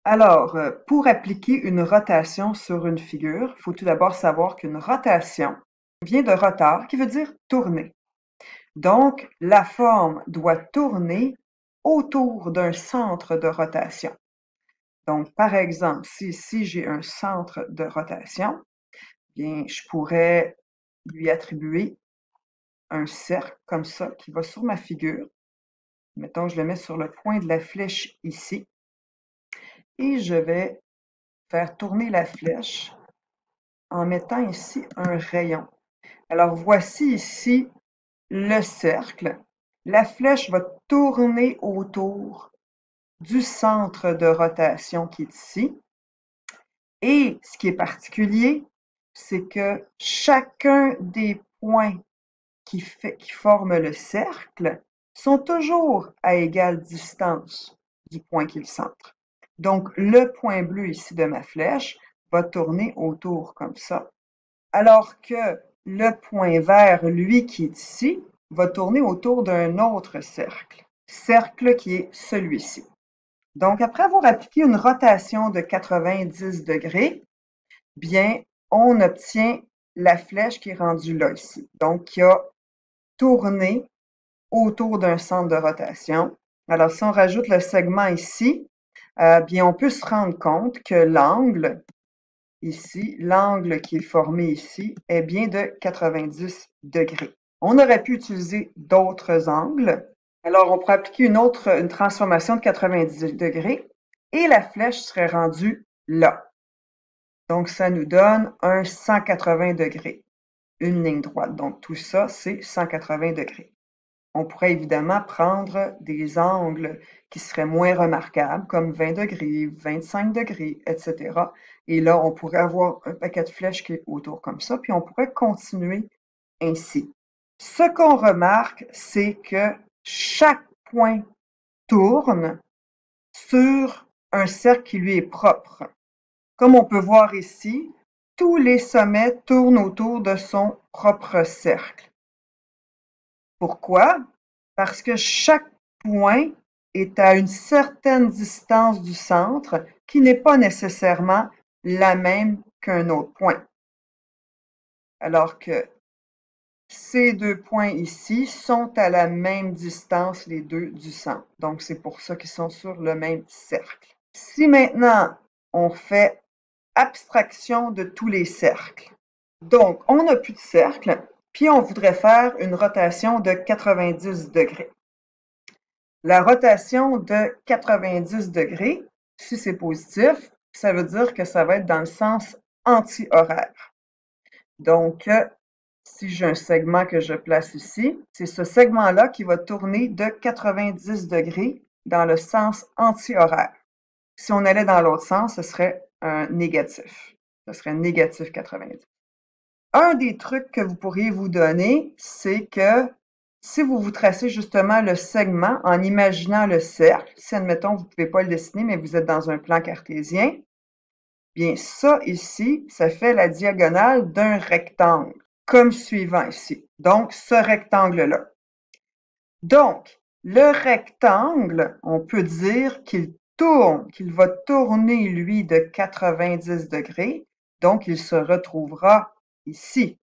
Alors, pour appliquer une rotation sur une figure, il faut tout d'abord savoir qu'une rotation vient de rotar, qui veut dire tourner. Donc, la forme doit tourner autour d'un centre de rotation. Donc, par exemple, si ici j'ai un centre de rotation, bien, je pourrais lui attribuer un cercle comme ça qui va sur ma figure. Mettons, je le mets sur le point de la flèche ici et je vais faire tourner la flèche en mettant ici un rayon. Alors, voici ici le cercle. La flèche va tourner autour du centre de rotation qui est ici. Et ce qui est particulier, c'est que chacun des points qui forment le cercle sont toujours à égale distance du point qui est le centre. Donc, le point bleu ici de ma flèche va tourner autour comme ça, alors que le point vert, lui, qui est ici, va tourner autour d'un autre cercle qui est celui-ci. Donc, après avoir appliqué une rotation de 90 degrés, bien, on obtient la flèche qui est rendue là, ici. Donc, qui a tourné autour d'un centre de rotation. Alors, si on rajoute le segment ici, bien, on peut se rendre compte que l'angle, ici, l'angle qui est formé ici, est bien de 90 degrés. On aurait pu utiliser d'autres angles. Alors, on pourrait appliquer une transformation de 90 degrés et la flèche serait rendue là. Donc, ça nous donne un 180 degrés, une ligne droite. Donc, tout ça, c'est 180 degrés. On pourrait évidemment prendre des angles qui seraient moins remarquables, comme 20 degrés, 25 degrés, etc. Et là, on pourrait avoir un paquet de flèches qui est autour comme ça, puis on pourrait continuer ainsi. Ce qu'on remarque, c'est que chaque point tourne sur un cercle qui lui est propre. Comme on peut voir ici, tous les sommets tournent autour de son propre cercle. Pourquoi? Parce que chaque point est à une certaine distance du centre qui n'est pas nécessairement la même qu'un autre point. Alors que ces deux points ici sont à la même distance, les deux, du centre. Donc, c'est pour ça qu'ils sont sur le même cercle. Si maintenant, on fait abstraction de tous les cercles, donc, on n'a plus de cercle, puis on voudrait faire une rotation de 90 degrés. La rotation de 90 degrés, si c'est positif, ça veut dire que ça va être dans le sens anti-horaire. Donc, si j'ai un segment que je place ici, c'est ce segment-là qui va tourner de 90 degrés dans le sens anti-horaire. Si on allait dans l'autre sens, ce serait un négatif. Ce serait négatif 90. Un des trucs que vous pourriez vous donner, c'est que si vous vous tracez justement le segment en imaginant le cercle, si admettons vous ne pouvez pas le dessiner, mais vous êtes dans un plan cartésien, bien ça ici, ça fait la diagonale d'un rectangle, comme suivant ici. Donc, ce rectangle-là. Donc, le rectangle, on peut dire qu'il tourne, qu'il va tourner, lui, de 90 degrés. Donc, il se retrouvera ici.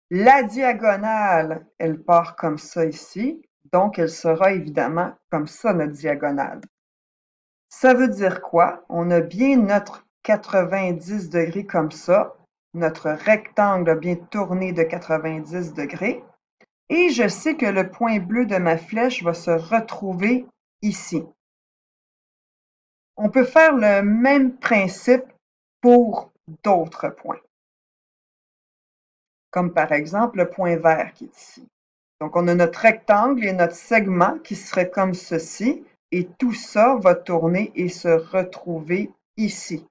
La diagonale, elle part comme ça ici, donc elle sera évidemment comme ça, notre diagonale. Ça veut dire quoi? On a bien notre 90 degrés comme ça, notre rectangle a bien tourné de 90 degrés, et je sais que le point bleu de ma flèche va se retrouver ici. On peut faire le même principe pour d'autres points, comme par exemple le point vert qui est ici. Donc, on a notre rectangle et notre segment qui serait comme ceci, et tout ça va tourner et se retrouver ici,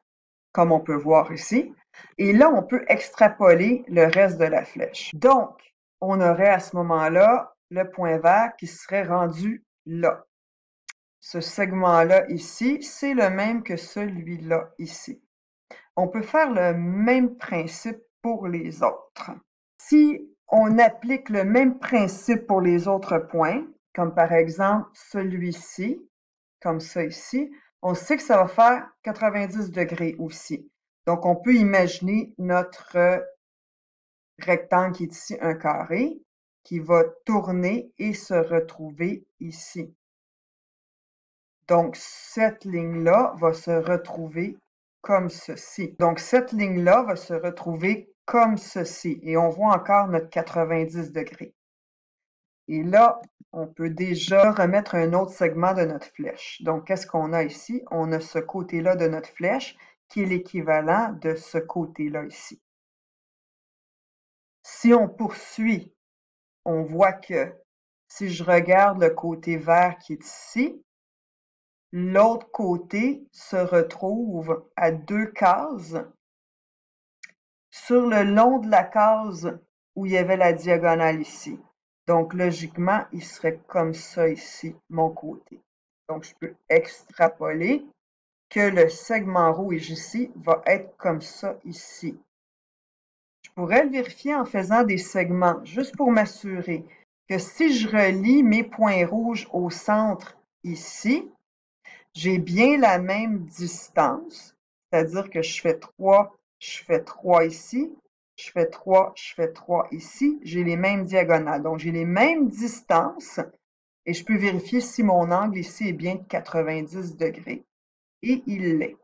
comme on peut voir ici. Et là, on peut extrapoler le reste de la flèche. Donc, on aurait à ce moment-là le point vert qui serait rendu là. Ce segment-là ici, c'est le même que celui-là ici. On peut faire le même principe pour les autres. Si on applique le même principe pour les autres points, comme par exemple celui-ci, comme ça ici, On sait que ça va faire 90 degrés aussi. Donc, on peut imaginer notre rectangle qui est ici un carré, qui va tourner et se retrouver ici. Donc, cette ligne-là va se retrouver comme ceci. Donc, cette ligne-là va se retrouver comme ceci. Et on voit encore notre 90 degrés. Et là, on peut déjà remettre un autre segment de notre flèche. Donc, qu'est-ce qu'on a ici? On a ce côté-là de notre flèche qui est l'équivalent de ce côté-là ici. Si on poursuit, on voit que si je regarde le côté vert qui est ici, l'autre côté se retrouve à 2 cases. Sur le long de la case où il y avait la diagonale ici. Donc, logiquement, il serait comme ça ici, mon côté. Donc, je peux extrapoler que le segment rouge ici va être comme ça ici. Je pourrais le vérifier en faisant des segments, juste pour m'assurer que si je relie mes points rouges au centre ici, j'ai bien la même distance, c'est-à-dire que je fais 3 ici, je fais 3 ici, j'ai les mêmes diagonales. Donc, j'ai les mêmes distances et je peux vérifier si mon angle ici est bien de 90 degrés. Et il l'est.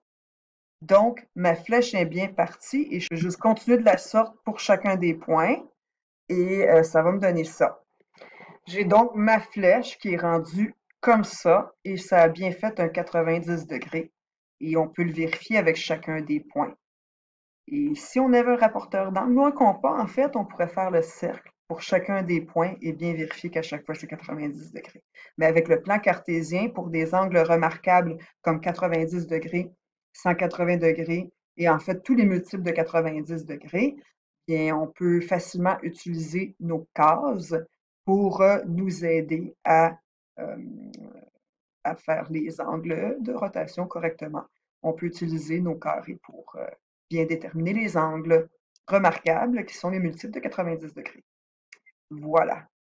Donc, ma flèche est bien partie et je vais juste continuer de la sorte pour chacun des points et ça va me donner ça. J'ai donc ma flèche qui est rendue comme ça et ça a bien fait un 90 degrés et on peut le vérifier avec chacun des points. Et si on avait un rapporteur d'angle ou un compas, en fait, on pourrait faire le cercle pour chacun des points et bien vérifier qu'à chaque fois c'est 90 degrés. Mais avec le plan cartésien, pour des angles remarquables comme 90 degrés, 180 degrés et en fait tous les multiples de 90 degrés, bien, on peut facilement utiliser nos cases pour nous aider euh, à faire les angles de rotation correctement. On peut utiliser nos carrés pour bien déterminer les angles remarquables qui sont les multiples de 90 degrés. Voilà.